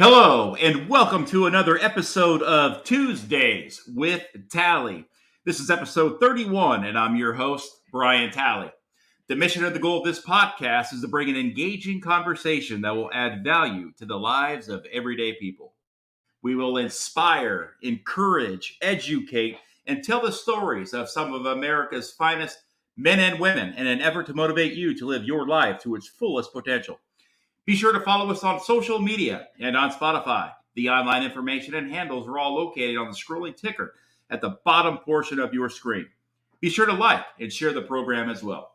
Hello, and welcome to another episode of Tuesdays with Tally. This is episode 31, and I'm your host, Brian Tally. The mission and the goal of this podcast is to bring an engaging conversation that will add value to the lives of everyday people. We will inspire, encourage, educate, and tell the stories of some of America's finest men and women in an effort to motivate you to live your life to its fullest potential. Be sure to follow us on social media and on Spotify. The online information and handles are all located on the scrolling ticker at the bottom portion of your screen. Be sure to like and share the program as well.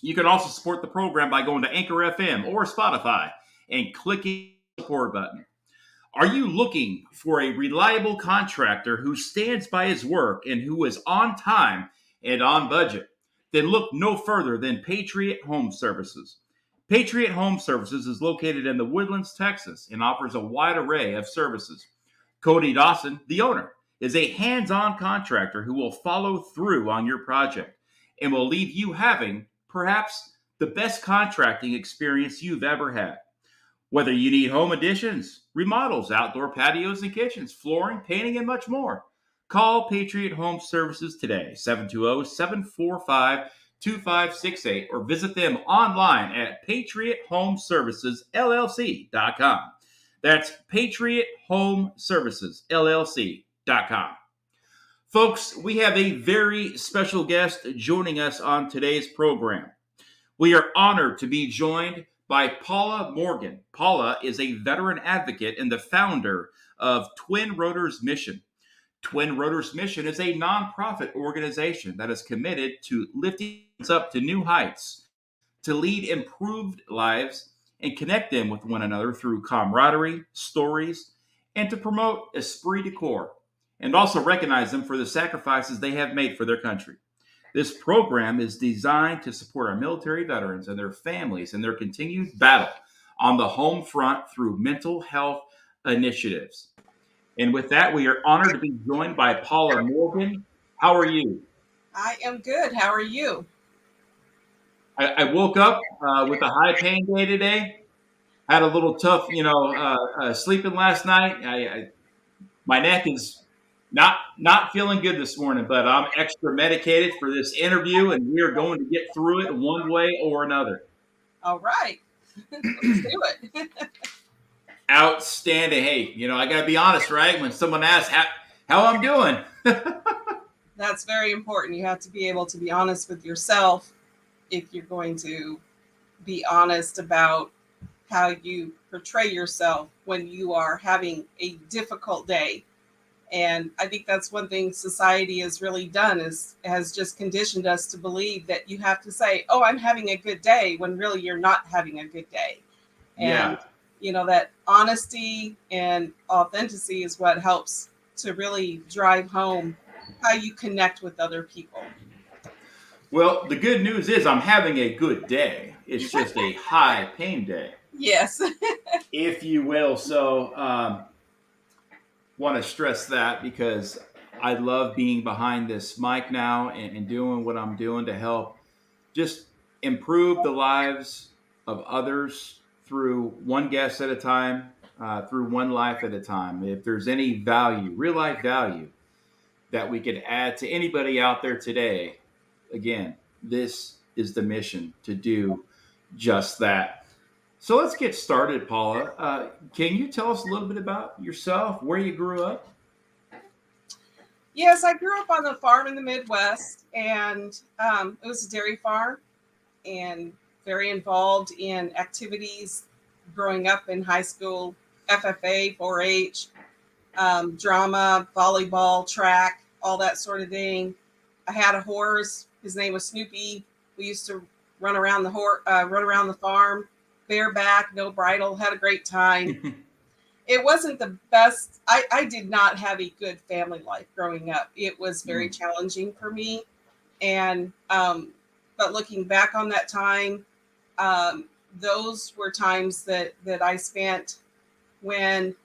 You can also support the program by going to Anchor FM or Spotify and clicking the support button. Are you looking for a reliable contractor who stands by his work and who is on time and on budget? Then look no further than Patriot Home Services. Patriot Home Services is located in the Woodlands, Texas, and offers a wide array of services. Cody Dawson, the owner, is a hands-on contractor who will follow through on your project and will leave you having perhaps the best contracting experience you've ever had. Whether you need home additions, remodels, outdoor patios and kitchens, flooring, painting, and much more, call Patriot Home Services today, 720-745-2568, or visit them online at patriothomeservicesllc.com. That's patriothomeservicesllc.com. Folks, we have a very special guest joining us on today's program. We are honored to be joined by Paula Morgan. Paula is a veteran advocate and the founder of Twin Rotors Mission. Twin Rotors Mission is a nonprofit organization that is committed to lifting us up to new heights, to lead improved lives, and connect them with one another through camaraderie, stories, and to promote Esprit De Corps, and also recognize them for the sacrifices they have made for their country. This program is designed to support our military veterans and their families in their continued battle on the home front through mental health initiatives. And with that, we are honored to be joined by Paula Morgan. How are you? I am good. How are you? I woke up with a high pain day today. Had a little tough, sleeping last night. My neck is not feeling good this morning, but I'm extra medicated for this interview, and we are going to get through it one way or another. All right. Let's do it. Outstanding. Hey, I got to be honest, right? When someone asks how I'm doing. That's very important. You have to be able to be honest with yourself if you're going to be honest about how you portray yourself when you are having a difficult day. And I think that's one thing society has really done has just conditioned us to believe that you have to say, oh, I'm having a good day, when really you're not having a good day. And, that honesty and authenticity is what helps to really drive home how you connect with other people. Well, the good news is I'm having a good day. It's just a high pain day. Yes. If you will. So, want to stress that because I love being behind this mic now and doing what I'm doing to help just improve the lives of others through one guest at a time, through one life at a time. If there's any value, real life value that we could add to anybody out there today, again, this is the mission to do just that. So let's get started, Paula. Can you tell us a little bit about yourself, where you grew up? Yes, I grew up on a farm in the Midwest, and it was a dairy farm, and very involved in activities growing up in high school, FFA, 4-H, drama, volleyball, track, all that sort of thing. I had a horse. His name was Snoopy. We used to run around the farm, bareback, no bridle, had a great time. It wasn't the best. I did not have a good family life growing up. It was very challenging for me. And, but looking back on that time, those were times that I spent when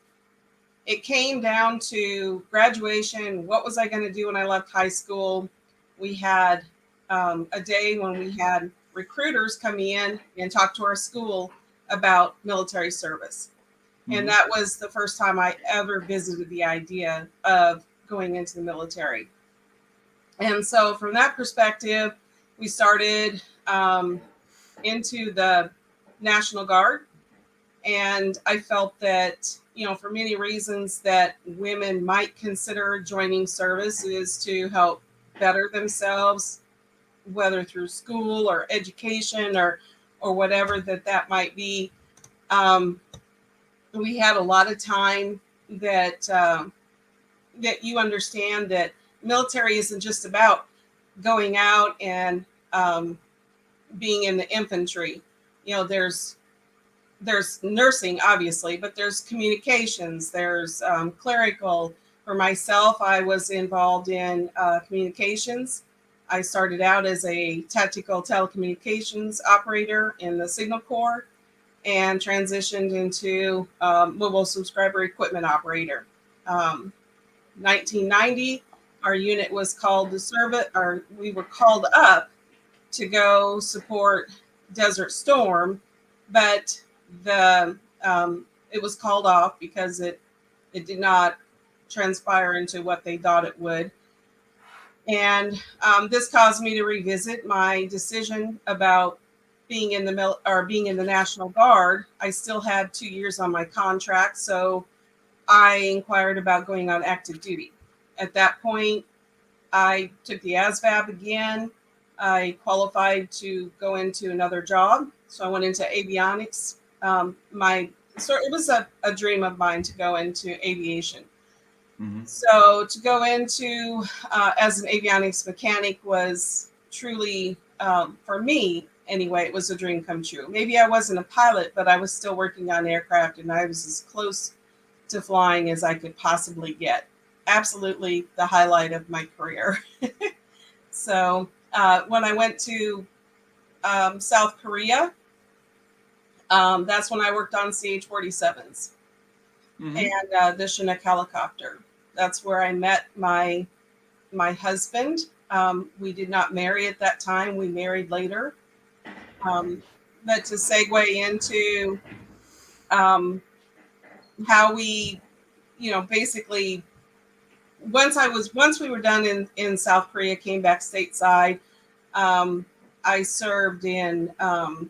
it came down to graduation. What was I going to do when I left high school? We had a day when we had recruiters come in and talk to our school about military service. And that was the first time I ever visited the idea of going into the military. And so from that perspective, we started into the National Guard. And I felt that, for many reasons that women might consider joining service is to help better themselves, whether through school or education or whatever that might be. We had a lot of time that that you understand that military isn't just about going out and being in the infantry. There's nursing, obviously, but there's communications, there's clerical. For myself, I was involved in communications. I started out as a tactical telecommunications operator in the Signal Corps and transitioned into mobile subscriber equipment operator. 1990, our unit was called to serve it, or we were called up to go support Desert Storm, but it was called off because it did not transpire into what they thought it would. And this caused me to revisit my decision about being in the National Guard. I still had 2 years on my contract, so I inquired about going on active duty. At that point, I took the ASVAB again. I qualified to go into another job, so I went into avionics. It was a dream of mine to go into aviation. So to go into as an avionics mechanic was truly, for me anyway, it was a dream come true. Maybe I wasn't a pilot, but I was still working on aircraft, and I was as close to flying as I could possibly get. Absolutely the highlight of my career. So when I went to South Korea, that's when I worked on CH-47s and the Chinook helicopter. That's where I met my husband. We did not marry at that time. We married later. But to segue into how we, basically, once we were done in South Korea, came back stateside. I served in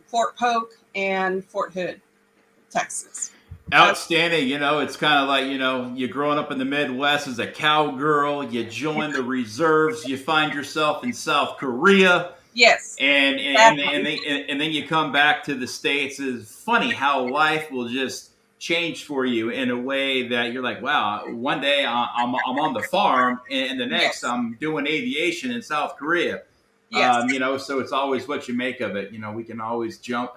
Fort Polk and Fort Hood, Texas. Outstanding. It's kind of like, you're growing up in the Midwest as a cowgirl, you join the reserves, you find yourself in South Korea. Yes. And then you come back to the States. It's funny how life will just change for you in a way that you're like, wow, one day I'm on the farm and the next I'm doing aviation in South Korea. Yes. So it's always what you make of it. We can always jump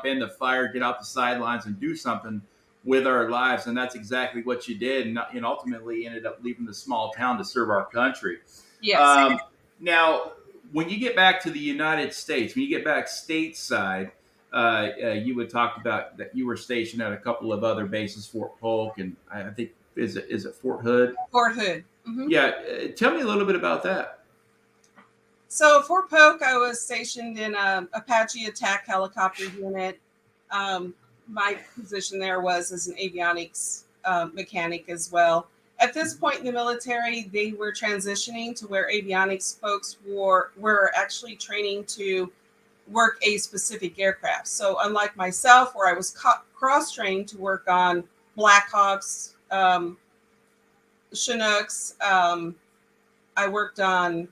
in the fire, get out the sidelines and do something with our lives. And that's exactly what you did. And ultimately ended up leaving the small town to serve our country. Yes. Now, when you get back to the United States, when you get back stateside, you would talk about that you were stationed at a couple of other bases, Fort Polk, and I think, is it Fort Hood? Fort Hood. Mm-hmm. Yeah. Tell me a little bit about that. So Fort Polk, I was stationed in a Apache attack helicopter unit. My position there was as an avionics mechanic as well. At this point in the military, they were transitioning to where avionics folks were actually training to work a specific aircraft. So unlike myself, where I was cross-trained to work on Blackhawks, Chinooks, I worked on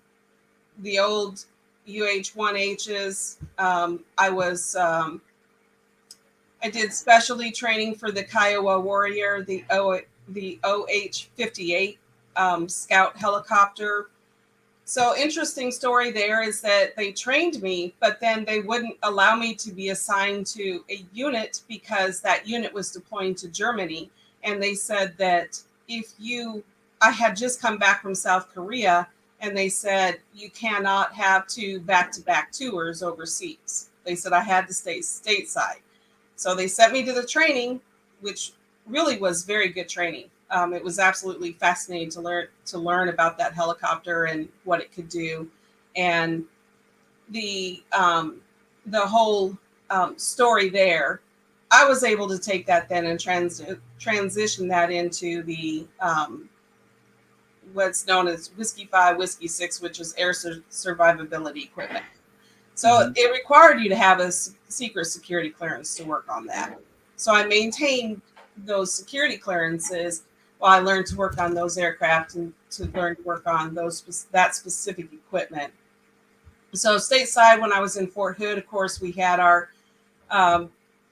the old UH-1Hs. I did specialty training for the Kiowa Warrior, the OH-58 Scout helicopter. So interesting story there is that they trained me, but then they wouldn't allow me to be assigned to a unit because that unit was deploying to Germany. And they said that I had just come back from South Korea, and they said, you cannot have two back-to-back tours overseas. They said I had to stay stateside. So they sent me to the training, which really was very good training. It was absolutely fascinating to learn about that helicopter and what it could do, and the whole story there. I was able to take that then and transition that into the what's known as Whiskey 5, Whiskey 6, which is air survivability equipment. So it required you to have a secret security clearance to work on that. So I maintained those security clearances while I learned to work on those aircraft and to learn to work on that specific equipment. So stateside, when I was in Fort Hood, of course, we had our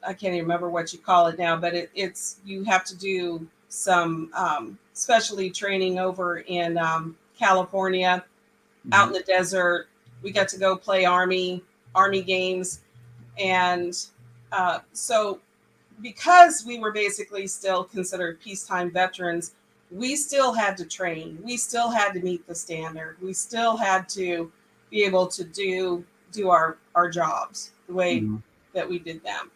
I can't even remember what you call it now, but it's you have to do some specialty training over in California, out in the desert. We got to go play Army games. And so because we were basically still considered peacetime veterans, we still had to train. We still had to meet the standard. We still had to be able to do our jobs the way that we did them.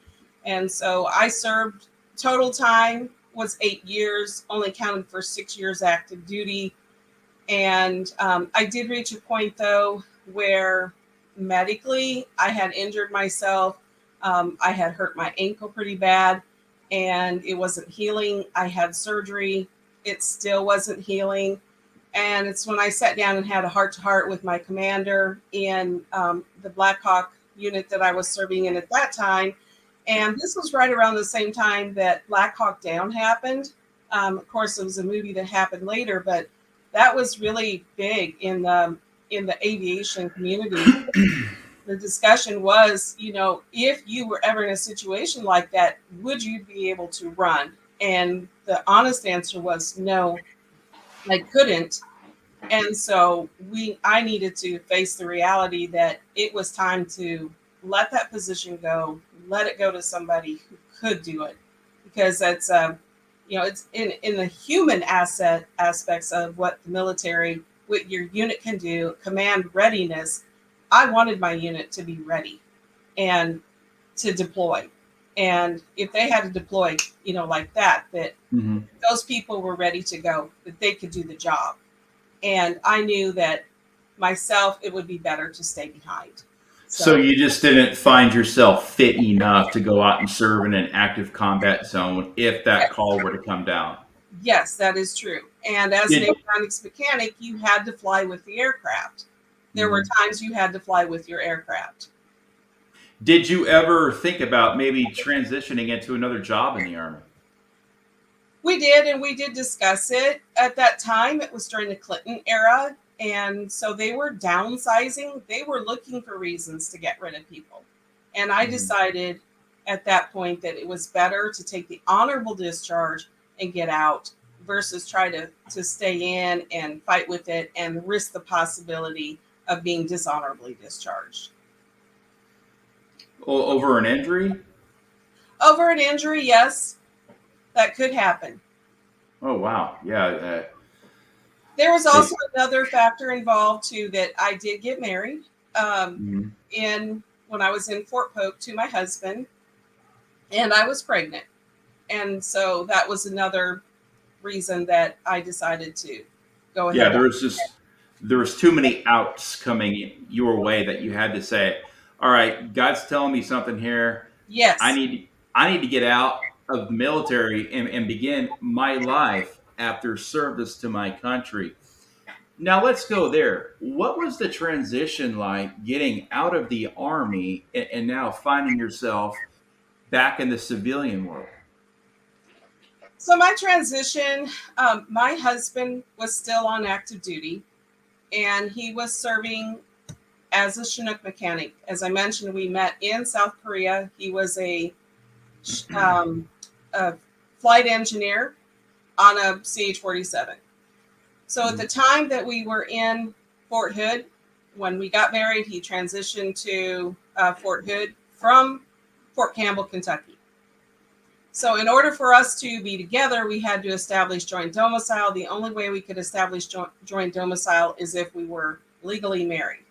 And so I served, total time was 8 years, only counted for 6 years active duty. And I did reach a point, though, where medically I had injured myself. I had hurt my ankle pretty bad and it wasn't healing. I had surgery. It still wasn't healing. And it's when I sat down and had a heart-to-heart with my commander in the Black Hawk unit that I was serving in at that time. And this was right around the same time that Black Hawk Down happened. Of course, it was a movie that happened later, but that was really big in the aviation community. The discussion was, if you were ever in a situation like that, would you be able to run? And the honest answer was no, I couldn't. And so I needed to face the reality that it was time to let that position go, let it go to somebody who could do it, because that's it's in the human aspects of what the military, what your unit can do, command readiness. I wanted my unit to be ready and to deploy. And if they had to deploy, like that those people were ready to go, that they could do the job. And I knew that myself, it would be better to stay behind. So you just didn't find yourself fit enough to go out and serve in an active combat zone if that call were to come down. Yes, that is true. And as an avionics mechanic, you had to fly with the aircraft. There were times you had to fly with your aircraft. Did you ever think about maybe transitioning into another job in the Army? We did, and we did discuss it. At that time, it was during the Clinton era. And so they were downsizing. They were looking for reasons to get rid of people. And I decided at that point that it was better to take the honorable discharge and get out versus try to stay in and fight with it and risk the possibility of being dishonorably discharged. Over an injury? Over an injury, yes. That could happen. Oh, wow. Yeah. There was also another factor involved too, that I did get married when I was in Fort Polk to my husband, and I was pregnant. And so that was another reason that I decided to go ahead. Yeah, there was too many outs coming your way that you had to say, all right, God's telling me something here. Yes. I need to get out of the military and begin my life after service to my country. Now let's go there. What was the transition like getting out of the Army and now finding yourself back in the civilian world? So my transition, my husband was still on active duty, and he was serving as a Chinook mechanic. As I mentioned, we met in South Korea. He was a flight engineer on a CH-47. So at the time that we were in Fort Hood, when we got married, he transitioned to Fort Hood from Fort Campbell, Kentucky. So in order for us to be together, we had to establish joint domicile. The only way we could establish joint domicile is if we were legally married.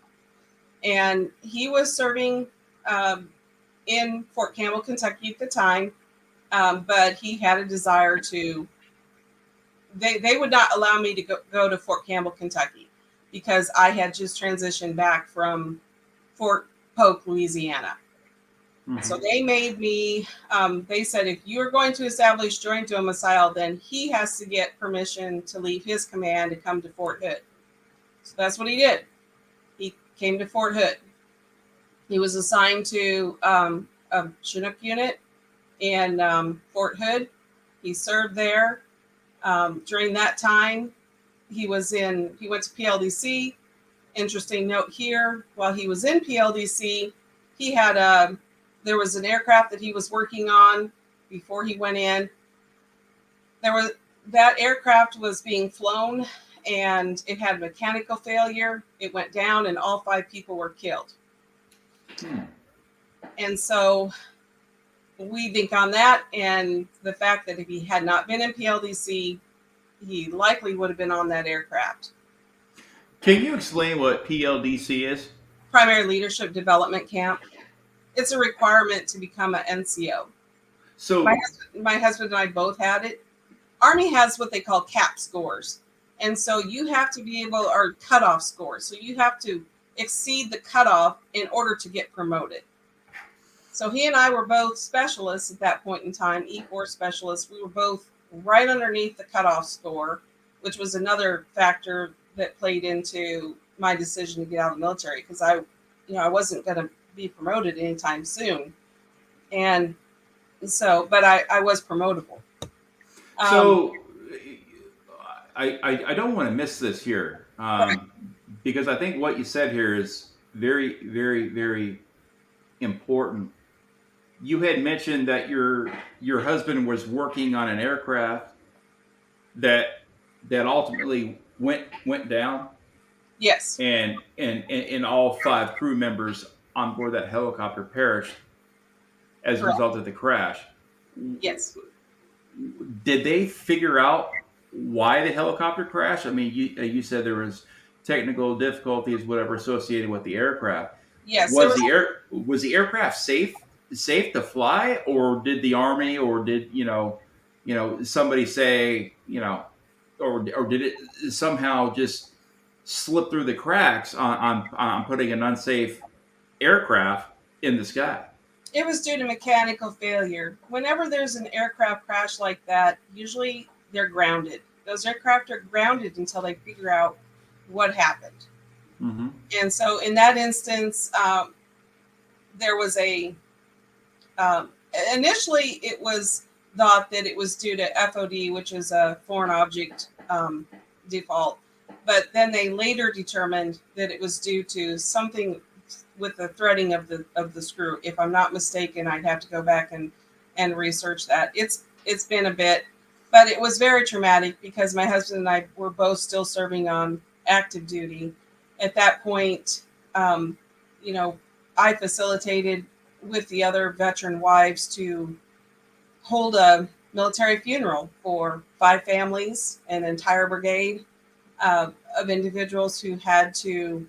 And he was serving in Fort Campbell, Kentucky at the time, but he had a desire to, they would not allow me to go to Fort Campbell, Kentucky, because I had just transitioned back from Fort Polk, Louisiana. So they made me, they said, if you're going to establish joint domicile, then he has to get permission to leave his command and come to Fort Hood. So that's what he did. He came to Fort Hood. He was assigned to a Chinook unit in Fort Hood. He served there. During that time, he went to PLDC. Interesting note here, while he was in PLDC, there was an aircraft that he was working on before he went in. That aircraft was being flown and it had mechanical failure. It went down and all 5 people were killed. And so we think on that, and the fact that if he had not been in PLDC, he likely would have been on that aircraft. Can you explain what PLDC is? Primary Leadership Development Camp. It's a requirement to become an NCO. So my husband and I both had it. Army has what they call CAP scores. And so you have to be able, or cutoff scores. So you have to exceed the cutoff in order to get promoted. So he and I were both specialists at that point in time, E4 specialists. We were both right underneath the cutoff score, which was another factor that played into my decision to get out of the military, because I wasn't going to be promoted anytime soon. And so, but I was promotable. So I don't want to miss this here, because I think what you said here is very, very, very important. You had mentioned that your husband was working on an aircraft that ultimately went down. Yes. And all 5 crew members on board that helicopter perished as a result of the crash. Yes. Did they figure out why the helicopter crashed? I mean, you said there was technical difficulties, whatever, associated with the aircraft. Yes. Was the aircraft safe to fly, or did the Army, or did somebody say, or did it somehow just slip through the cracks on putting an unsafe aircraft in the sky? It was due to mechanical failure. Whenever there's an aircraft crash like that, usually they're grounded. Those aircraft are grounded until they figure out what happened. Mm-hmm. And so in that instance, there was initially it was thought that it was due to FOD, which is a foreign object default. But then they later determined that it was due to something with the threading of the screw. If I'm not mistaken, I'd have to go back and research that. It's been a bit, but it was very traumatic because my husband and I were both still serving on active duty. At that point, I facilitated with the other veteran wives to hold a military funeral for 5 families, an entire brigade of individuals who had to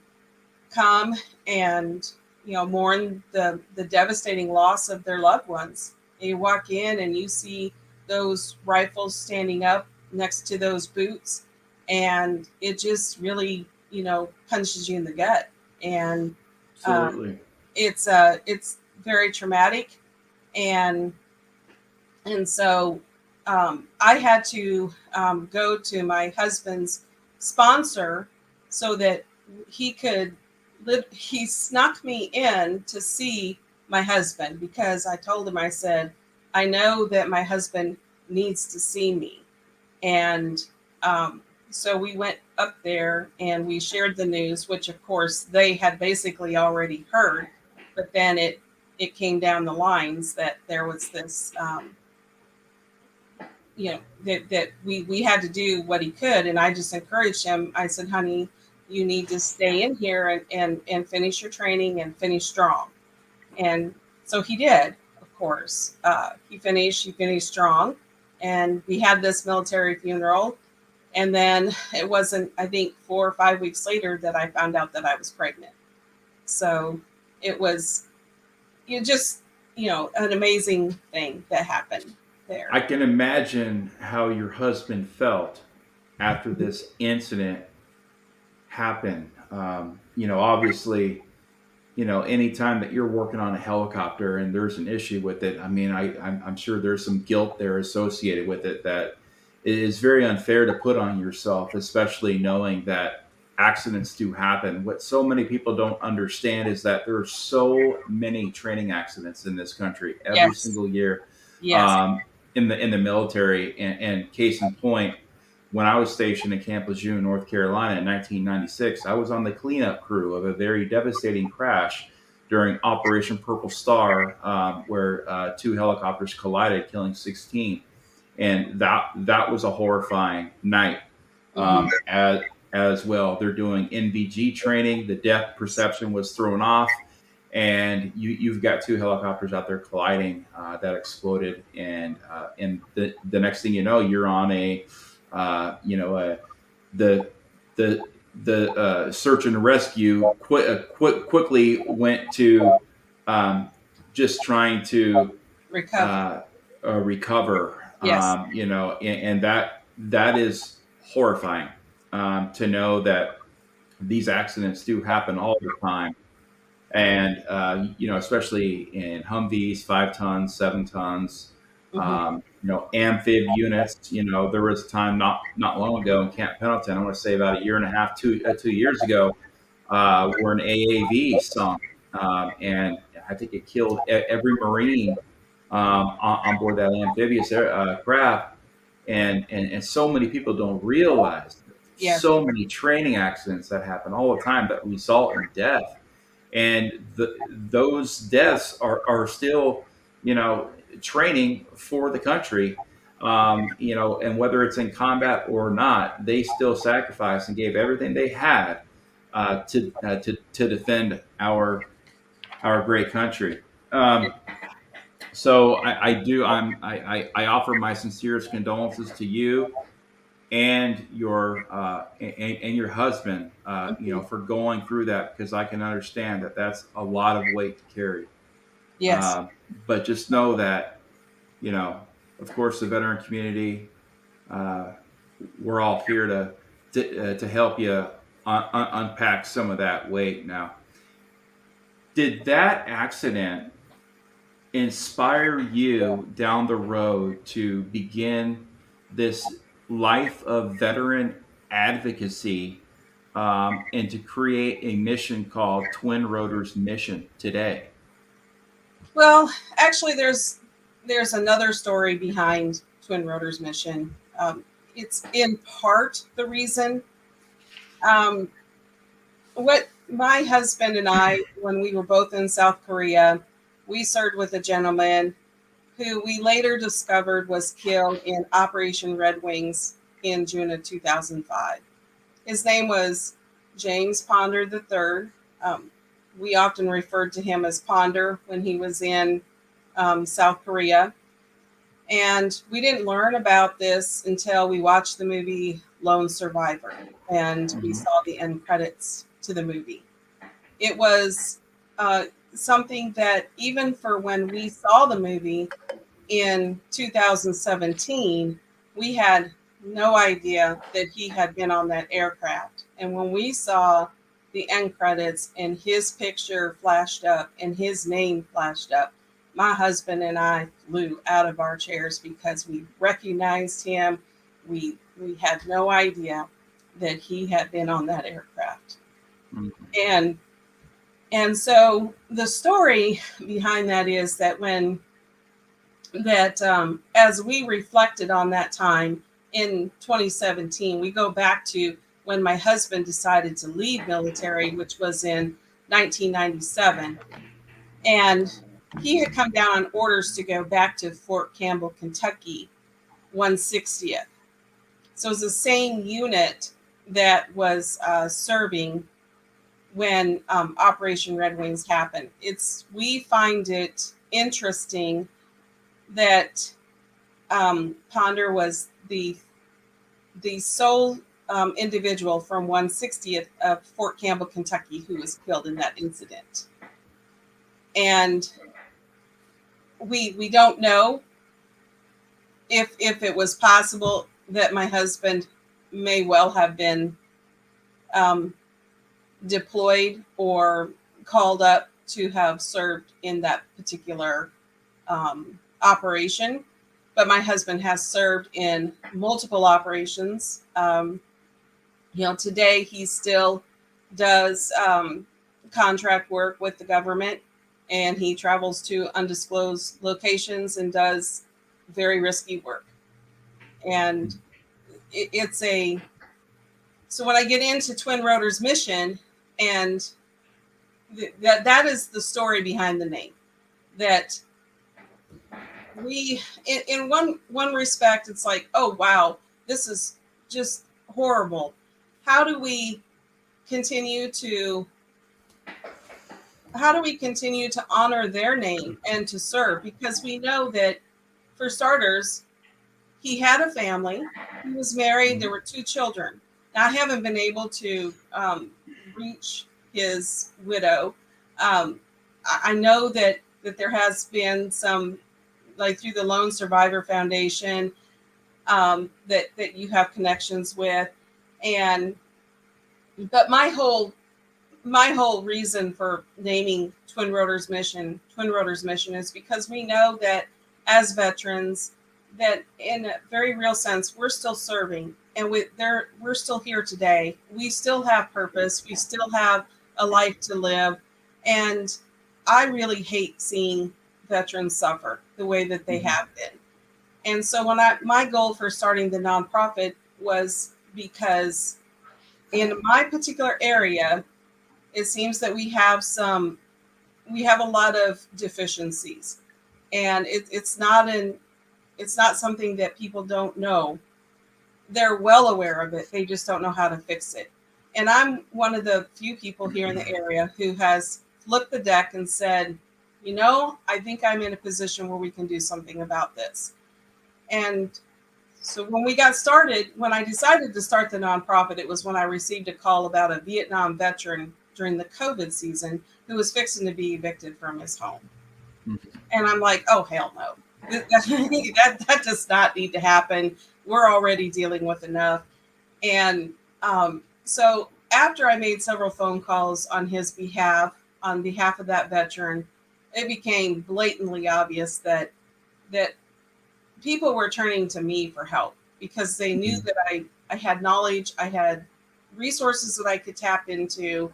come and mourn the devastating loss of their loved ones. And you walk in and you see those rifles standing up next to those boots, and it just really punches you in the gut. And it's very traumatic, and so I had to go to my husband's sponsor so that he could live. He snuck me in to see my husband because I told him, I said, I know that my husband needs to see me. And so we went up there and we shared the news, which of course they had basically already heard, but then it came down the lines that there was this, that we had to do what he could. And I just encouraged him. I said, honey, you need to stay in here and finish your training and finish strong. And so he did, of course. He finished strong. And we had this military funeral. And then it wasn't, I think, 4 or 5 weeks later that I found out that I was pregnant. So it was an amazing thing that happened there. I can imagine how your husband felt after this incident happened. Obviously, anytime that you're working on a helicopter and there's an issue with it, I mean, I'm sure there's some guilt there associated with it that is very unfair to put on yourself, especially knowing that accidents do happen. What so many people don't understand is that there are so many training accidents in this country every Yes. single year, Yes. in the military. And case in point, when I was stationed in Camp Lejeune, North Carolina in 1996, I was on the cleanup crew of a very devastating crash during Operation Purple Star, where two helicopters collided, killing 16. And that was a horrifying night. As well, they're doing NVG training. The depth perception was thrown off, and you've got two helicopters out there colliding that exploded. And the next thing you know, you're on the search and rescue quickly went to just trying to recover. Yes. And that is horrifying, to know that these accidents do happen all the time. And, especially in Humvees, 5 tons, 7 tons, amphib units. There was a time not long ago in Camp Pendleton, I want to say about a year and a half, 2 years ago, where an AAV sunk. And I think it killed every Marine on board that amphibious craft. And so many people don't realize so many training accidents that happen all the time that result in death. And those deaths are still, training for the country, and whether it's in combat or not, they still sacrificed and gave everything they had to defend our great country. So I offer my sincerest condolences to you and your husband, for going through that, because I can understand that that's a lot of weight to carry. Yes. But just know that, of course, the veteran community, we're all here to help you unpack some of that weight. Now, did that accident inspire you down the road to begin this life of veteran advocacy, and to create a mission called Twin Rotors Mission today? Well, actually, there's another story behind Twin Rotors Mission. It's in part the reason. What my husband and I, when we were both in South Korea, we served with a gentleman who we later discovered was killed in Operation Red Wings in June of 2005. His name was James Ponder III. We often referred to him as Ponder when he was in South Korea. And we didn't learn about this until we watched the movie Lone Survivor, and we saw the end credits to the movie. It was something that, even for when we saw the movie in 2017, we had no idea that he had been on that aircraft. And when we saw the end credits and his picture flashed up and his name flashed up, my husband and I flew out of our chairs because we recognized him. We had no idea that he had been on that aircraft. And so the story behind that is that as we reflected on that time in 2017, we go back to when my husband decided to leave military, which was in 1997. And he had come down on orders to go back to Fort Campbell, Kentucky, 160th. So it was the same unit that was serving when Operation Red Wings happened. We find it interesting that Ponder was the sole individual from 160th of Fort Campbell, Kentucky, who was killed in that incident. And we don't know if it was possible that my husband may well have been deployed or called up to have served in that particular operation, but my husband has served in multiple operations. Today he still does contract work with the government, and he travels to undisclosed locations and does very risky work. And so when I get into Twin Rotors Mission, and that is the story behind the name, that we, in one respect, it's like, oh, wow, this is just horrible. How do we continue to honor their name and to serve? Because we know that, for starters, he had a family. He was married. There were 2 children. Now, I haven't been able to reach his widow. I know that there has been some, like through the Lone Survivor Foundation, that you have connections with, but my whole reason for naming Twin Rotors Mission is because we know that as veterans, that in a very real sense, we're still serving, and we're still here today. We still have purpose. We still have a life to live. And I really hate seeing veterans suffer the way that they have been. And so my goal for starting the nonprofit was because in my particular area, it seems that we have a lot of deficiencies, and it's not something that people don't know. They're well aware of it. They just don't know how to fix it. And I'm one of the few people here in the area who has looked the deck and said, I think I'm in a position where we can do something about this. And so when I decided to start the nonprofit, it was when I received a call about a Vietnam veteran during the COVID season who was fixing to be evicted from his home. Mm-hmm. And I'm like, oh, hell no. That does not need to happen. We're already dealing with enough. And so after I made several phone calls on his behalf, on behalf of that veteran, it became blatantly obvious that people were turning to me for help because they knew that I had knowledge, I had resources that I could tap into.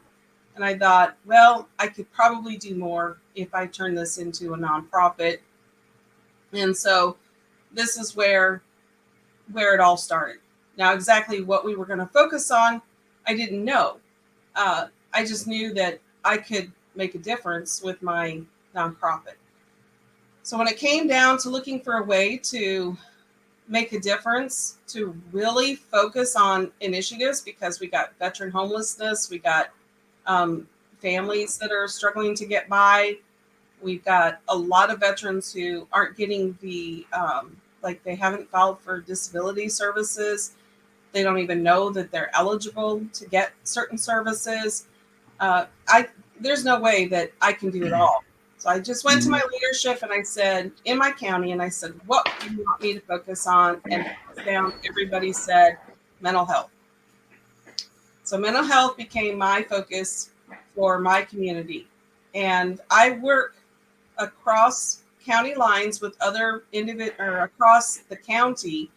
And I thought, well, I could probably do more if I turn this into a nonprofit. And so this is where it all started. Now, exactly what we were going to focus on, I didn't know. I just knew that I could make a difference with my nonprofit. So when it came down to looking for a way to make a difference, to really focus on initiatives, because we got veteran homelessness, we got families that are struggling to get by. We've got a lot of veterans who aren't getting they haven't filed for disability services. They don't even know that they're eligible to get certain services. There's no way that I can do it all. So I just went to my leadership and I said, in my county, and I said, what do you want me to focus on? And everybody said mental health. So mental health became my focus for my community. And I work across county lines with other across the county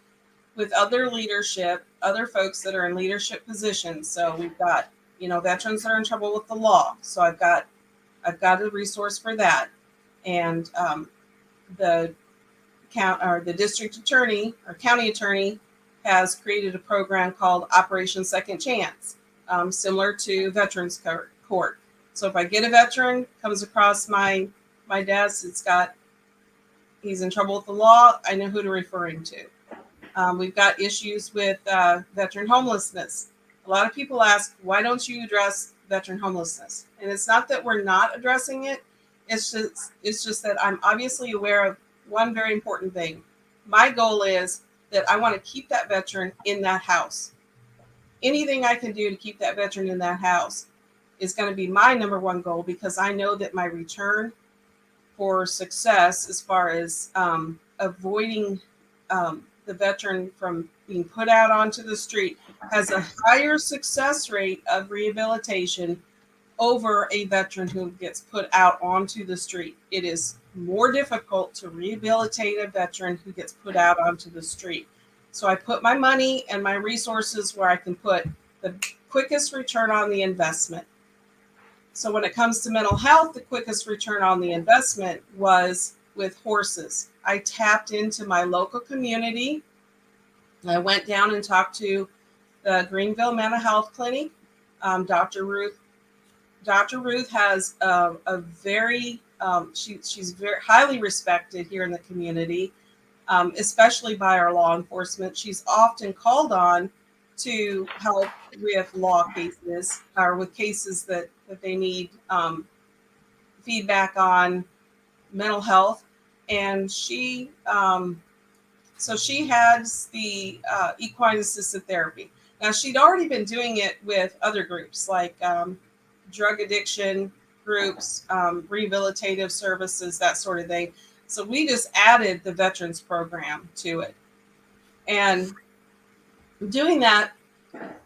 with other leadership, other folks that are in leadership positions. So we've got, veterans that are in trouble with the law. So I've got a resource for that. And the district attorney or county attorney has created a program called Operation Second Chance, similar to Veterans Court. So if I get a veteran comes across my desk, he's in trouble with the law, I know who to refer him to. We've got issues with veteran homelessness. A lot of people ask, why don't you address veteran homelessness? And it's not that we're not addressing it. It's just that I'm obviously aware of one very important thing. My goal is that I want to keep that veteran in that house. Anything I can do to keep that veteran in that house is going to be my number one goal, because I know that my return for success as far as avoiding the veteran from being put out onto the street has a higher success rate of rehabilitation over a veteran who gets put out onto the street. It is more difficult to rehabilitate a veteran who gets put out onto the street. So I put my money and my resources where I can put the quickest return on the investment. So when it comes to mental health, the quickest return on the investment was with horses. I tapped into my local community. I went down and talked to the Greenville Mental Health Clinic. Dr. Ruth has a very she's very highly respected here in the community, especially by our law enforcement. She's often called on to help with law cases or with cases that they need feedback on mental health. And she has the equine assisted therapy. Now, she'd already been doing it with other groups like drug addiction groups, rehabilitative services, that sort of thing. So we just added the veterans program to it. And doing that,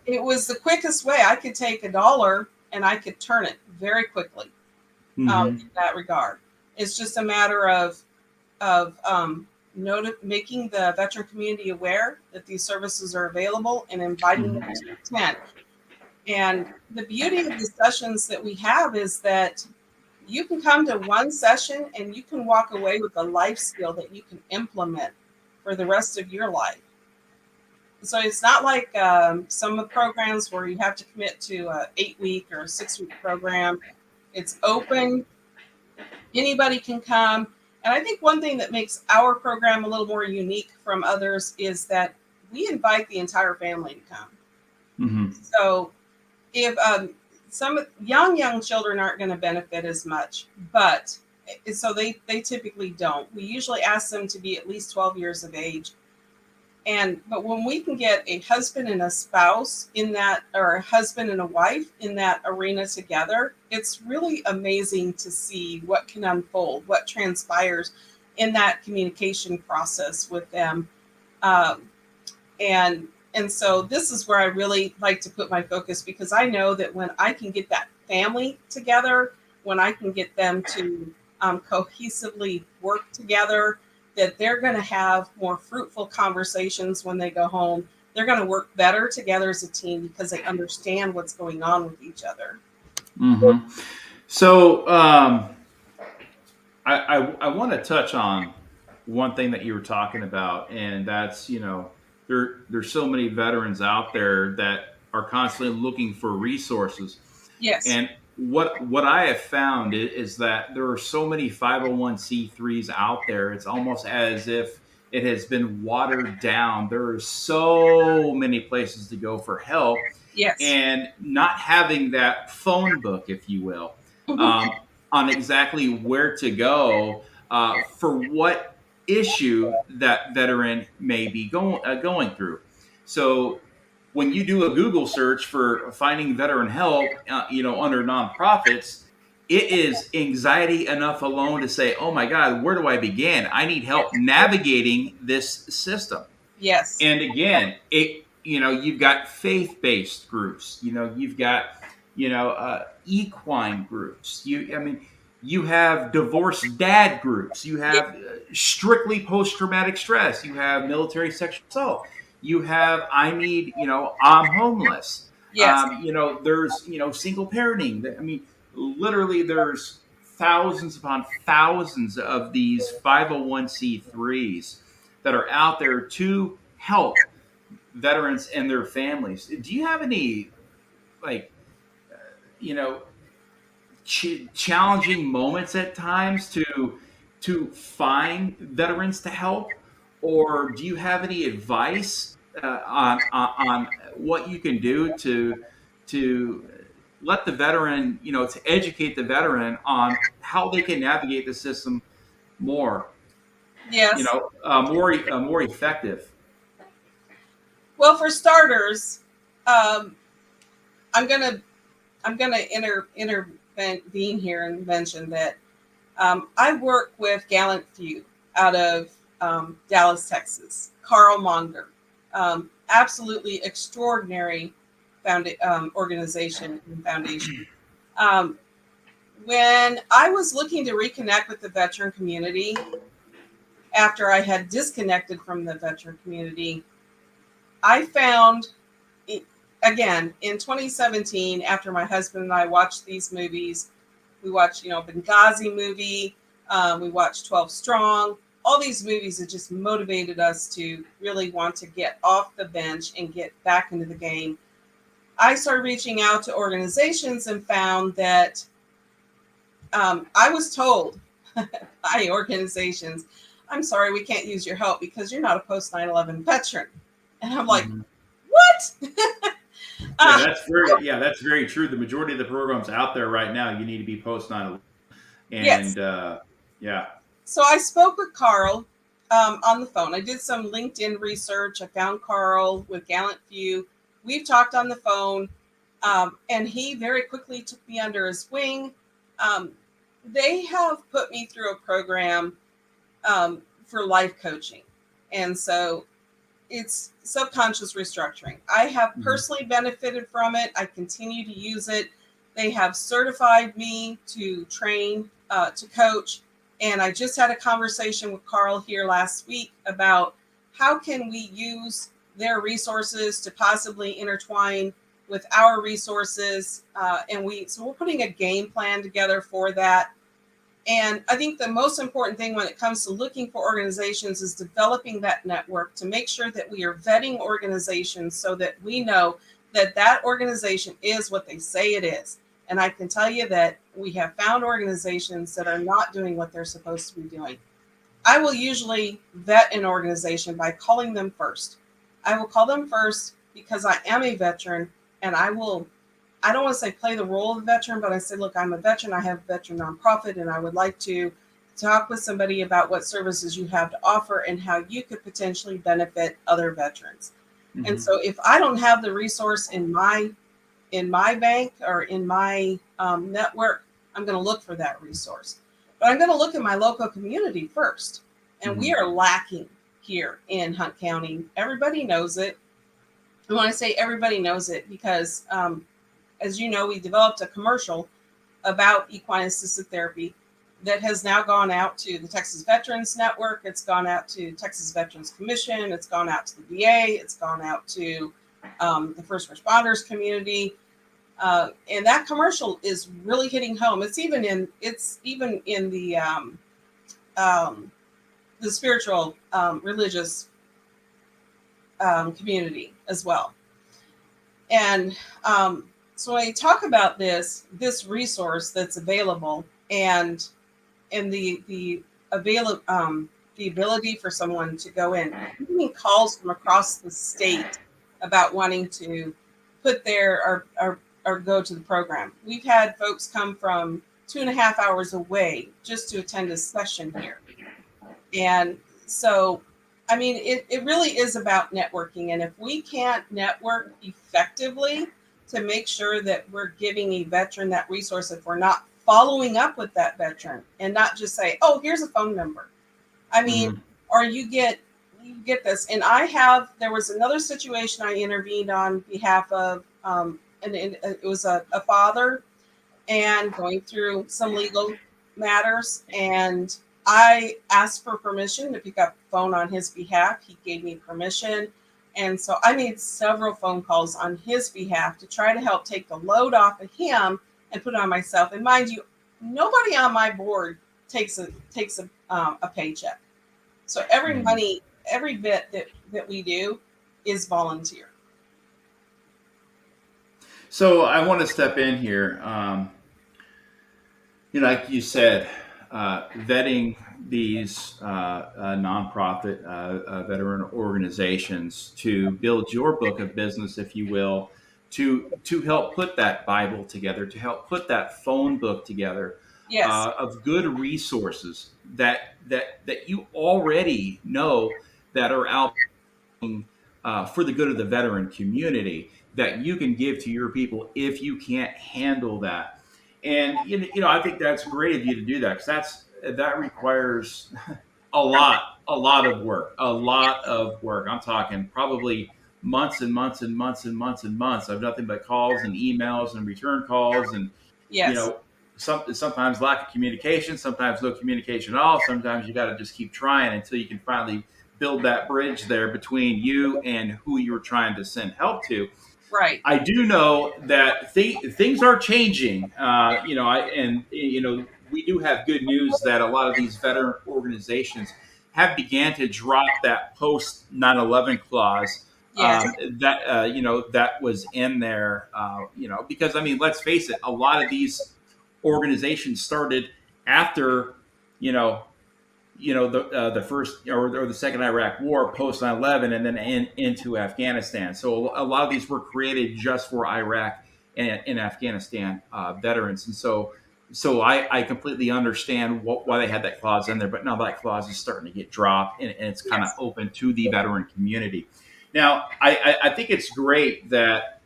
it was the quickest way. I could take $1 and I could turn it very quickly in that regard. It's just a matter of making the veteran community aware that these services are available and inviting them to attend. And the beauty of the sessions that we have is that you can come to one session and you can walk away with a life skill that you can implement for the rest of your life. So it's not like some of the programs where you have to commit to an 8-week or a 6-week program. It's open. Anybody can come. And I think one thing that makes our program a little more unique from others is that we invite the entire family to come. So if some young children aren't going to benefit as much, but so they typically don't. We usually ask them to be at least 12 years of age. But when we can get a husband and a spouse in that, or a husband and a wife in that arena together, it's really amazing to see what can unfold, what transpires in that communication process with them. And so this is where I really like to put my focus, because I know that when I can get that family together, when I can get them to cohesively work together, that they're going to have more fruitful conversations when they go home. They're going to work better together as a team because they understand what's going on with each other. So I want to touch on one thing that you were talking about, and that's, there's so many veterans out there that are constantly looking for resources. Yes. And what I have found is that there are so many 501c3s out there. It's almost as if it has been watered down. There are so many places to go for help. Yes. And not having that phone book, if you will, on exactly where to go for what issue that veteran may be going through. So when you do a Google search for finding veteran help, under nonprofits, it is anxiety enough alone to say, oh my God, where do I begin? I need help navigating this system. Yes. And again, you've got faith-based groups, you've got, equine groups. You have divorced dad groups. You have strictly post-traumatic stress. You have military sexual assault. You have, I'm homeless. Yes. There's, single parenting. Literally there's thousands upon thousands of these 501c3s that are out there to help veterans and their families. Do you have any, challenging moments at times to find veterans to help? Or do you have any advice on what you can do to let the veteran, to educate the veteran on how they can navigate the system more, yes, more effective? Well, for starters, I'm gonna intervene here and mention that I work with Gallant Few out of Dallas, Texas. Carl Monger, absolutely extraordinary organization and foundation. Um, when I was looking to reconnect with the veteran community after I had disconnected from the veteran community, I found, again, in 2017, after my husband and I watched these movies, we watched, Benghazi movie, we watched 12 Strong, all these movies that just motivated us to really want to get off the bench and get back into the game. I started reaching out to organizations and found that I was told by organizations, I'm sorry, we can't use your help because you're not a post 9/11 veteran. And I'm like, what? That's very true. The majority of the programs out there right now, you need to be post 9/11. And yes. Yeah. So I spoke with Carl on the phone. I did some LinkedIn research. I found Carl with Gallant Few. We've talked on the phone, and he very quickly took me under his wing. They have put me through a program for life coaching. And so it's subconscious restructuring. I have personally benefited from it. I continue to use it. They have certified me to train, to coach. And I just had a conversation with Carl here last week about how can we use their resources to possibly intertwine with our resources. So we're putting a game plan together for that. And I think the most important thing when it comes to looking for organizations is developing that network to make sure that we are vetting organizations so that we know that that organization is what they say it is. And I can tell you that we have found organizations that are not doing what they're supposed to be doing. I will usually vet an organization by calling them first. I will call them first because I am a veteran, and I don't want to say play the role of a veteran, but I say, look, I'm a veteran. I have a veteran nonprofit, and I would like to talk with somebody about what services you have to offer and how you could potentially benefit other veterans. And so if I don't have the resource in my bank or in my network, I'm going to look for that resource. But I'm going to look at my local community first. And we are lacking here in Hunt County. Everybody knows it. And when I say everybody knows it, because as you know, we developed a commercial about equine assisted therapy that has now gone out to the Texas Veterans Network. It's gone out to Texas Veterans Commission. It's gone out to the VA. It's gone out to the first responders community. And that commercial is really hitting home. It's even in the spiritual, religious community as well. And so when I talk about this resource that's available and the ability for someone to go in, I'm getting calls from across the state about wanting to put their or go to the program. We've had folks come from 2.5 hours away just to attend a session here. And so, I mean, it really is about networking. And if we can't network effectively to make sure that we're giving a veteran that resource, if we're not following up with that veteran and not just say, oh, here's a phone number. I mean, or you get this. And there was another situation I intervened on behalf of, and it was a father and going through some legal matters. And I asked for permission to pick up the phone on his behalf. He gave me permission. And so I made several phone calls on his behalf to try to help take the load off of him and put it on myself. And mind you, nobody on my board takes a paycheck. So every bit that we do is volunteer. So I want to step in here. Like you said, vetting these nonprofit veteran organizations to build your book of business, if you will, to help put that Bible together, to help put that phone book together, yes, of good resources that you already know that are out for the good of the veteran community that you can give to your people if you can't handle that. And I think that's great of you to do that, because that requires a lot of work. I'm talking probably months and months and months and months and months of nothing but calls and emails and return calls and you Yes. know, sometimes lack of communication, sometimes no communication at all. Sometimes you got to just keep trying until you can finally build that bridge there between you and who you're trying to send help to. Right. I do know that things are changing. We do have good news that a lot of these veteran organizations have began to drop that post 9/11 clause Yes. that was in there. Because I mean, let's face it, a lot of these organizations started after you know the first or the second Iraq War, post 9/11, and then into Afghanistan. So a lot of these were created just for Iraq and Afghanistan veterans, and so I completely understand why they had that clause in there. But now that clause is starting to get dropped, and it's kind of Yes. open to the veteran community. Now, I think it's great that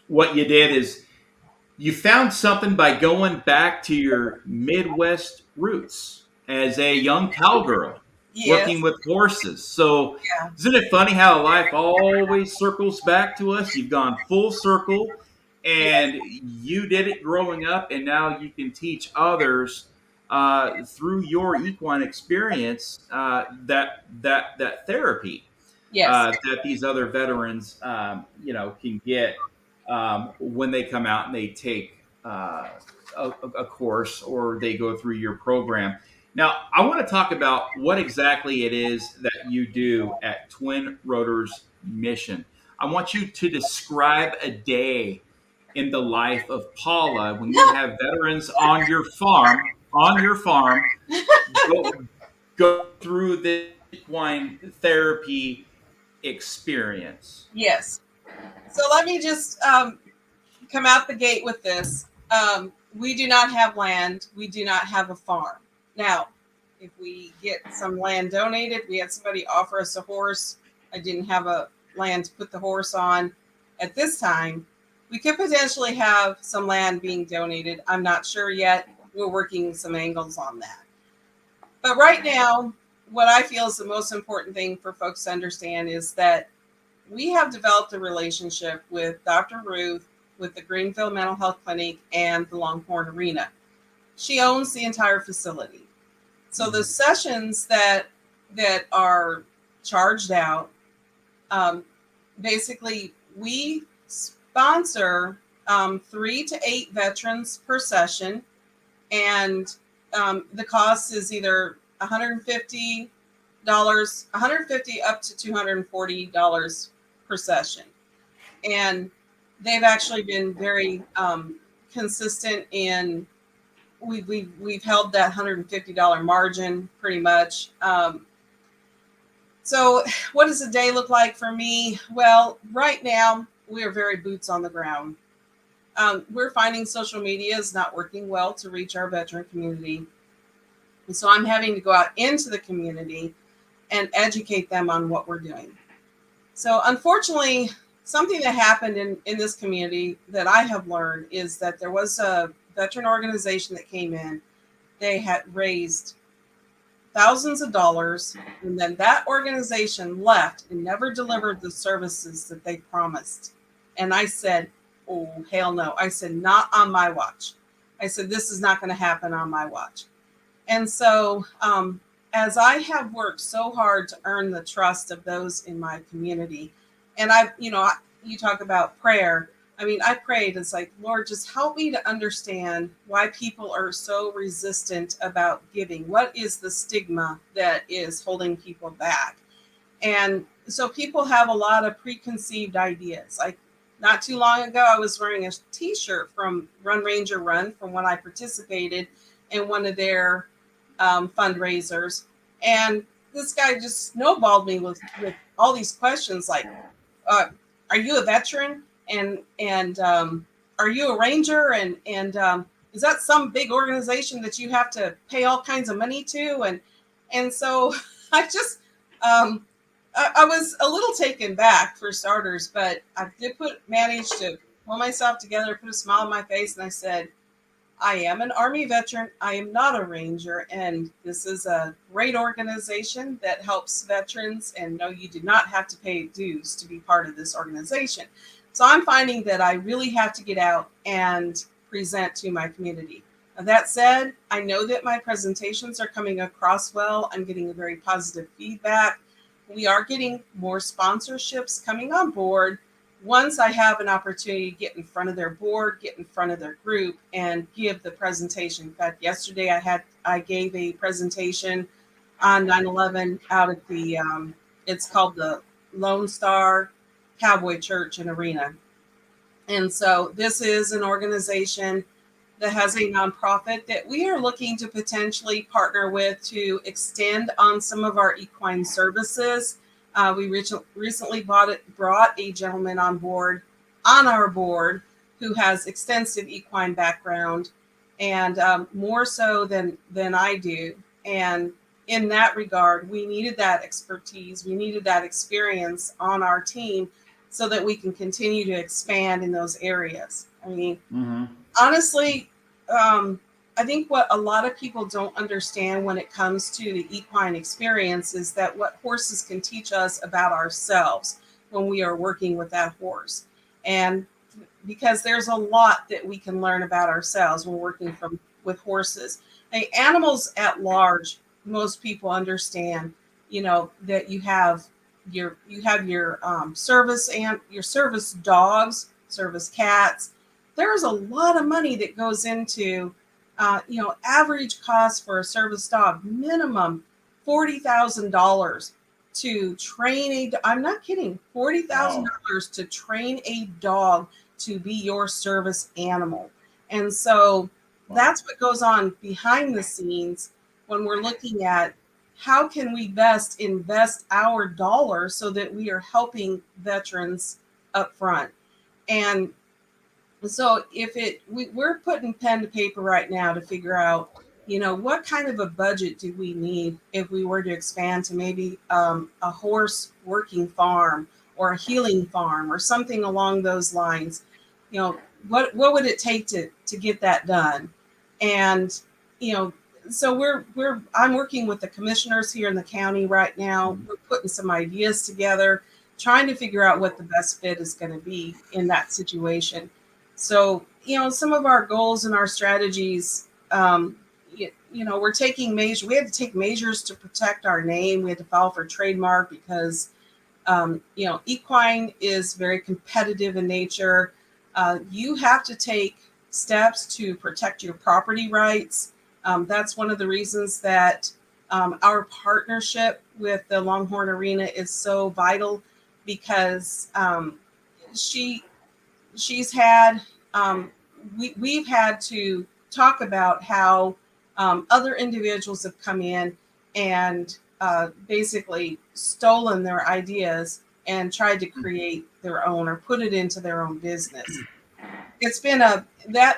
what you did is you found something by going back to your Midwest roots as a young cowgirl working Yes. with horses. So, Yeah. isn't it funny how life always circles back to us? You've gone full circle Yes. and you did it growing up, and now you can teach others through your equine experience that therapy Yes. that these other veterans, can get when they come out and they take a course or they go through your program. Now, I want to talk about what exactly it is that you do at Twin Rotors Mission. I want you to describe a day in the life of Paula when you have veterans on your farm, go, go through the equine therapy experience. Yes. So let me just come out the gate with this. We do not have land. We do not have a farm. Now, if we get some land donated, we had somebody offer us a horse. I didn't have a land to put the horse on at this time. We could potentially have some land being donated. I'm not sure yet. We're working some angles on that. But right now, what I feel is the most important thing for folks to understand is that we have developed a relationship with Dr. Ruth, with the Greenville Mental Health Clinic, and the Longhorn Arena. She owns the entire facility. So the sessions that are charged out, basically we sponsor 3 to 8 veterans per session, and the cost is either $150 up to $240 per session. And they've actually been very consistent in we've held that $150 margin pretty much. So what does a day look like for me? Well, right now we are very boots on the ground. We're finding social media is not working well to reach our veteran community. And so I'm having to go out into the community and educate them on what we're doing. So unfortunately, something that happened in this community that I have learned is that there was a veteran organization that came in. They had raised thousands of dollars, and then that organization left and never delivered the services that they promised. And I said, oh, hell no. I said, not on my watch. I said, this is not going to happen on my watch. And so as I have worked so hard to earn the trust of those in my community, and you talk about prayer. I mean, I prayed. It's like, Lord, just help me to understand why people are so resistant about giving. What is the stigma that is holding people back? And so people have a lot of preconceived ideas. Like not too long ago, I was wearing a T-shirt from Run Ranger Run from when I participated in one of their fundraisers. And this guy just snowballed me with all these questions like, are you a veteran? And are you a ranger? And is that some big organization that you have to pay all kinds of money to? And so I just I was a little taken back for starters, but I did manage to pull myself together, put a smile on my face, and I said, I am an Army veteran. I am not a ranger, and this is a great organization that helps veterans. And no, you do not have to pay dues to be part of this organization. So I'm finding that I really have to get out and present to my community. That said, I know that my presentations are coming across well. I'm getting a very positive feedback. We are getting more sponsorships coming on board once I have an opportunity to get in front of their board, get in front of their group, and give the presentation. In fact, yesterday I gave a presentation on 9/11 out at the it's called the Lone Star Cowboy Church and Arena. And so this is an organization that has a nonprofit that we are looking to potentially partner with to extend on some of our equine services. We recently brought a gentleman on our board who has extensive equine background, and more so than I do. And in that regard, we needed that expertise, we needed that experience on our team so that we can continue to expand in those areas. I mean, honestly, I think what a lot of people don't understand when it comes to the equine experience is that what horses can teach us about ourselves when we are working with that horse. And because there's a lot that we can learn about ourselves when working with horses. Animals at large, most people understand, that you have your service and your service dogs, service cats. There's a lot of money that goes into, average cost for a service dog, minimum $40,000 to train I'm not kidding, $40,000 to train a dog to be your service animal. And so that's what goes on behind the scenes when we're looking at how can we best invest our dollars so that we are helping veterans up front. And so we're putting pen to paper right now to figure out, what kind of a budget do we need if we were to expand to maybe a horse working farm or a healing farm or something along those lines. What would it take to get that done? And, so I'm working with the commissioners here in the county right now. We're putting some ideas together, trying to figure out what the best fit is going to be in that situation. So, some of our goals and our strategies, we're taking measures. We had to take measures to protect our name. We had to file for trademark because, equine is very competitive in nature. You have to take steps to protect your property rights. That's one of the reasons that our partnership with the Longhorn Arena is so vital, because she's had, we've had to talk about how other individuals have come in and basically stolen their ideas and tried to create their own or put it into their own business. It's been that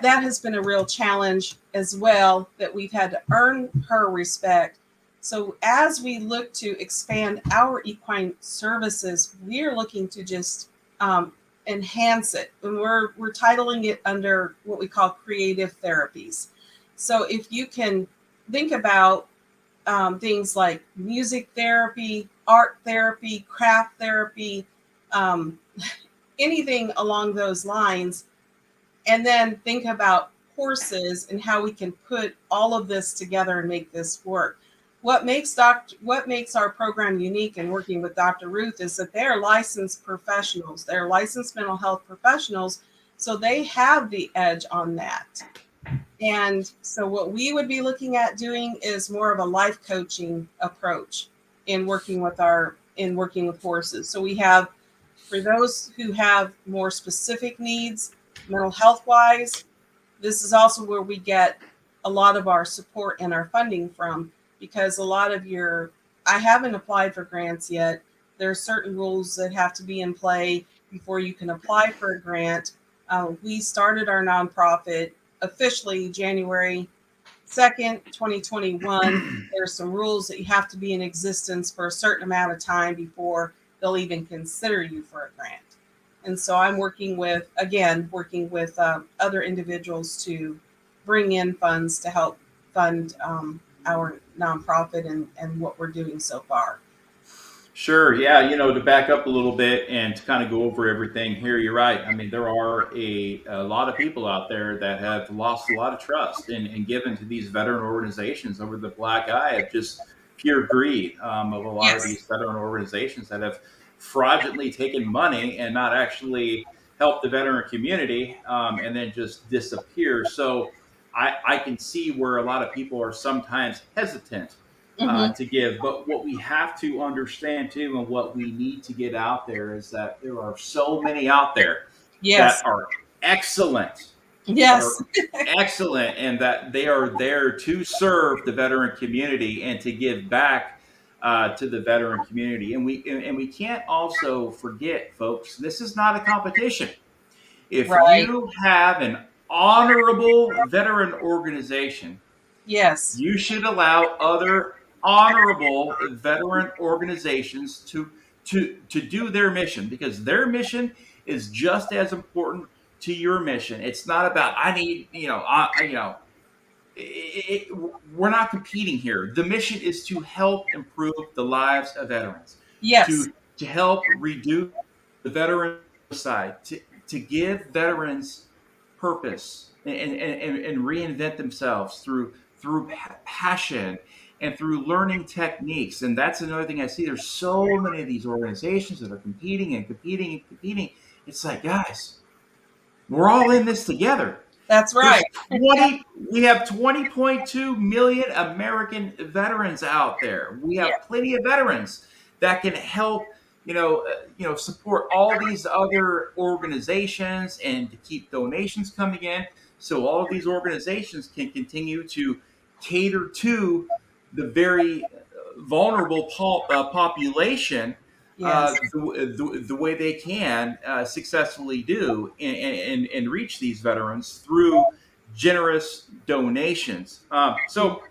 has been a real challenge as well, that we've had to earn her respect. So as we look to expand our equine services, we're looking to just enhance it. And we're titling it under what we call creative therapies. So if you can think about things like music therapy, art therapy, craft therapy, anything along those lines, and then think about horses and how we can put all of this together and make this work. What makes our program unique in working with Dr. Ruth is that they're licensed professionals. They're licensed mental health professionals, so they have the edge on that. And so what we would be looking at doing is more of a life coaching approach in working with horses. So we have, for those who have more specific needs, mental health wise, this is also where we get a lot of our support and our funding from, because a lot of I haven't applied for grants yet. There are certain rules that have to be in play before you can apply for a grant. We started our nonprofit officially January 2nd, 2021. There's some rules that you have to be in existence for a certain amount of time before they'll even consider you for a grant. And so I'm working with other individuals to bring in funds to help fund our nonprofit and what we're doing so far. Sure. Yeah. To back up a little bit and to kind of go over everything here, you're right. I mean, there are a lot of people out there that have lost a lot of trust and given to these veteran organizations over the black eye of just pure greed, of a lot of Yes. these veteran organizations that have fraudulently taken money and not actually helped the veteran community, and then just disappear. So I can see where a lot of people are sometimes hesitant Hmm. to give. But what we have to understand too, and what we need to get out there, is that there are so many out there that Yes. are excellent, that are Yes. excellent, and that they are there to serve the veteran community and to give back to the veteran community. And we can't also forget, folks, this is not a competition. If Right. you have an honorable veteran organization, Yes. you should allow other honorable veteran organizations to do their mission, because their mission is just as important to your mission. It's not about I need we're not competing here. The mission is to help improve the lives of veterans, Yes. to help reduce the veteran side, to give veterans purpose and reinvent themselves through passion and through learning techniques. And that's another thing I see. There's so many of these organizations that are competing and competing and competing. It's like, guys, we're all in this together. That's There's right. 20, we have 20.2 million American veterans out there. We Yeah. have plenty of veterans that can help, support all these other organizations and to keep donations coming in. So all of these organizations can continue to cater to the very vulnerable population, Yes. the way they can successfully do, and reach these veterans through generous donations. So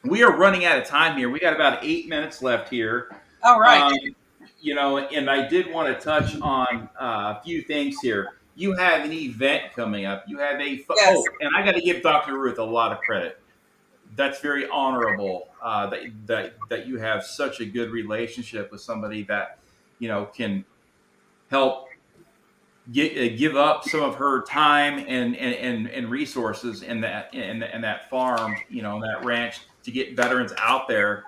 we are running out of time here. We got about 8 minutes left here. All right. Um, and I did want to touch on a few things here. You have an event coming up. You have Yes. and I got to give Dr. Ruth a lot of credit. That's very honorable, that you have such a good relationship with somebody that can help give up some of her time and resources in that farm, that ranch, to get veterans out there,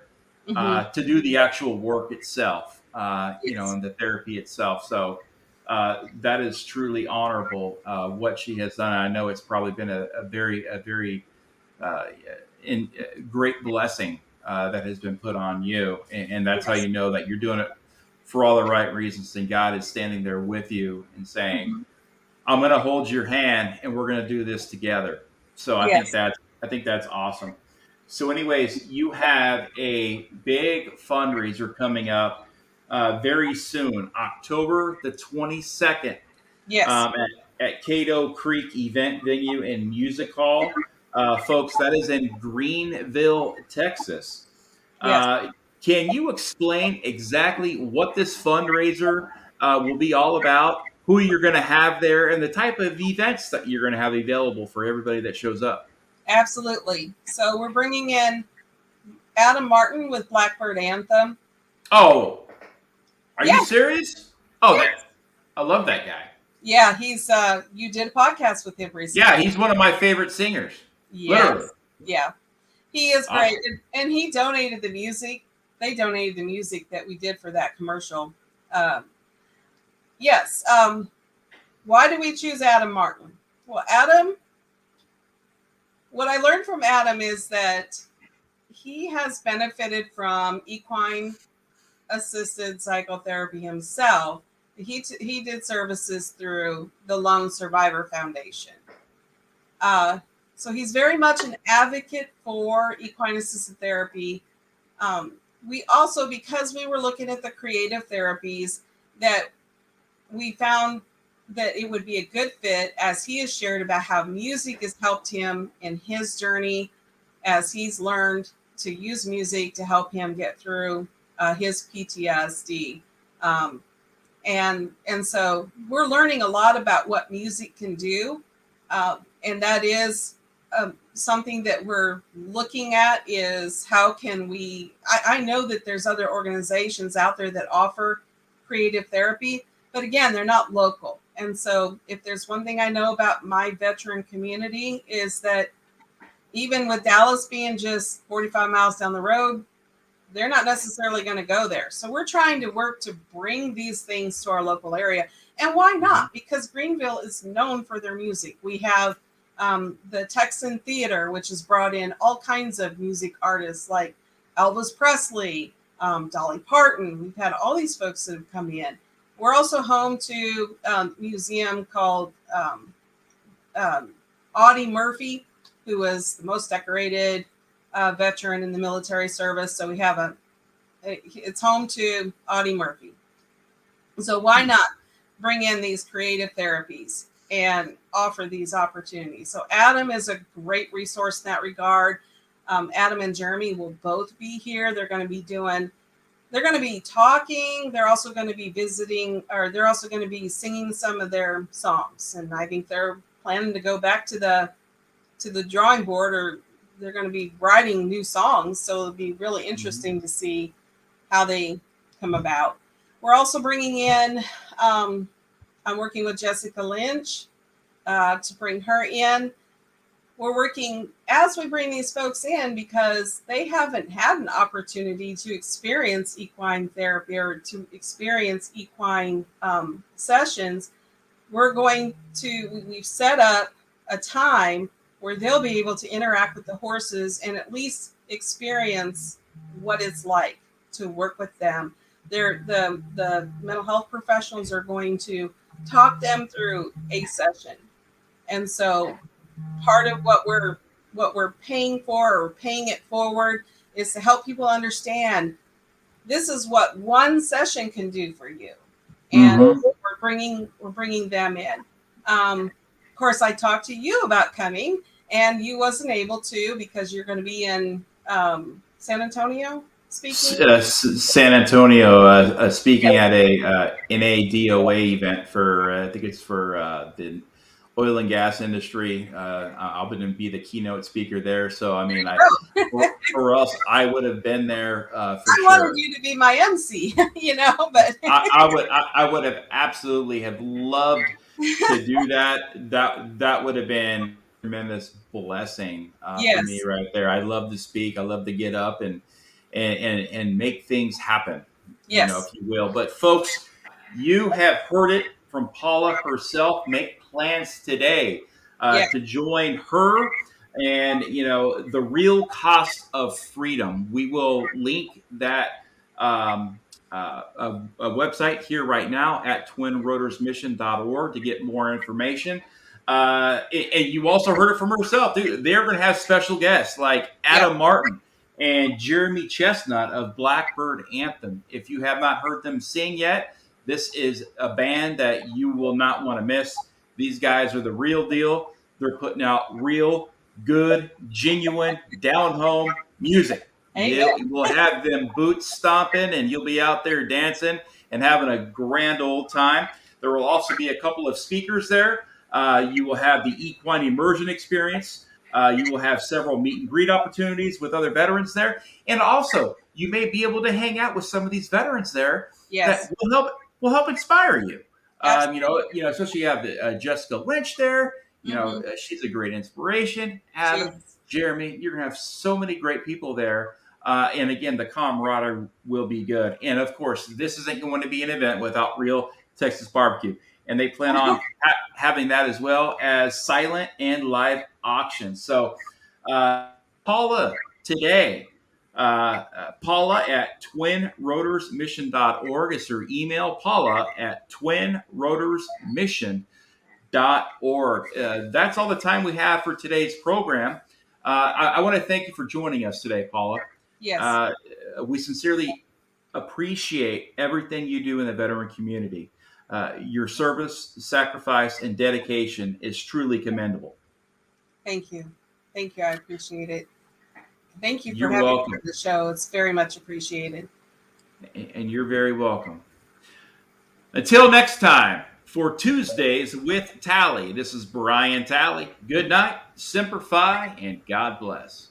Hmm. to do the actual work itself, Yes. and the therapy itself. So that is truly honorable, what she has done. I know it's probably been a very uh, great blessing that has been put on you, and that's how Yes. you know that you're doing it for all the right reasons, and God is standing there with you and saying, Hmm. I'm going to hold your hand and we're going to do this together. So Yes. I think that's awesome. So anyways, you have a big fundraiser coming up very soon, October the 22nd, Yes. at Caddo Creek Event Venue and Music Hall. Folks, that is in Greenville, Texas. Yes. Uh, can you explain exactly what this fundraiser will be all about, who you're going to have there, and the type of events that you're going to have available for everybody that shows up? Absolutely. So we're bringing in Adam Martin with Blackbird Anthem. Oh, are you Yeah. serious? Oh, Yes. I love that guy. Yeah. He's you did a podcast with him recently. Yeah, he's one of my favorite singers. Literally. Yes. Yeah. He is Awesome. great. And he donated the music. They donated the music that we did for that commercial. Um, yes. Why do we choose Adam Martin? Well, what I learned from Adam is that he has benefited from equine assisted psychotherapy himself. He did services through the Lone Survivor Foundation. So he's very much an advocate for equine assisted therapy. We also, because we were looking at the creative therapies, that we found that it would be a good fit, as he has shared about how music has helped him in his journey, as he's learned to use music to help him get through his PTSD. And so we're learning a lot about what music can do. And that is something that we're looking at is how can we, I know that there's other organizations out there that offer creative therapy, but again, they're not local. And so if there's one thing I know about my veteran community is that even with Dallas being just 45 miles down the road, they're not necessarily going to go there. So we're trying to work to bring these things to our local area. And why not? Because Greenville is known for their music. We have the Texan Theater, which has brought in all kinds of music artists like Elvis Presley, Dolly Parton. We've had all these folks that have come in. We're also home to a museum called Audie Murphy, who was the most decorated veteran in the military service. So we have it's home to Audie Murphy. So why not bring in these creative therapies and offer these opportunities? So Adam is a great resource in that regard. Adam and Jeremy will both be here. They're going to be talking. They're also going to be visiting, or they're also going to be singing some of their songs. And I think they're planning to go back to the drawing board, or they're going to be writing new songs. So it'll be really interesting to see how they come about. We're also bringing in, I'm working with Jessica Lynch to bring her in. We're working as we bring these folks in because they haven't had an opportunity to experience equine therapy or to experience equine sessions. We've set up a time where they'll be able to interact with the horses and at least experience what it's like to work with them. The mental health professionals are going to talk them through a session. And so part of what we're paying for or paying it forward is to help people understand this is what one session can do for you. And we're bringing them in. Of course, I talked to you about coming and you wasn't able to because you're going to be in San Antonio speaking. San Antonio speaking at a NADOA event for I think it's for the oil and gas industry. I'll be the keynote speaker there. So I mean, or else I would have been there for I sure. wanted you to be my MC, but I would have absolutely have loved to do that. That would have been a tremendous blessing for me right there. I love to speak. I love to get up and make things happen, if you will. But folks, you have heard it from Paula herself. Make plans today to join her and, the real cost of freedom. We will link that a website here right now at twinrotorsmission.org to get more information. And you also heard it from herself. They're going to have special guests like Adam Martin and Jeremy Chestnut of Blackbird Anthem. If you have not heard them sing yet, this is a band that you will not want to miss. These guys are the real deal. They're putting out real, good, genuine, down-home music. We'll have them boots stomping, and you'll be out there dancing and having a grand old time. There will also be a couple of speakers there. You will have the Equine Immersion experience. You will have several meet and greet opportunities with other veterans there. And also, you may be able to hang out with some of these veterans there that will help inspire you. Especially you have Jessica Lynch there. She's a great inspiration. Adam, Jeremy, you're going to have so many great people there. And again, the camaraderie will be good. And of course, this isn't going to be an event without real Texas barbecue. And they plan on having that as well as silent and live auctions. So Paula today, Paula at twinrotorsmission.org is her email. Paula at twinrotorsmission.org. That's all the time we have for today's program. I want to thank you for joining us today, Paula. Yes. We sincerely appreciate everything you do in the veteran community. Your service, sacrifice, and dedication is truly commendable. Thank you. I appreciate it. Thank you for You're having welcome. me on the show. It's very much appreciated. And you're very welcome. Until next time, for Tuesdays with Tally. This is Brian Tally. Good night, Semper Fi, and God bless.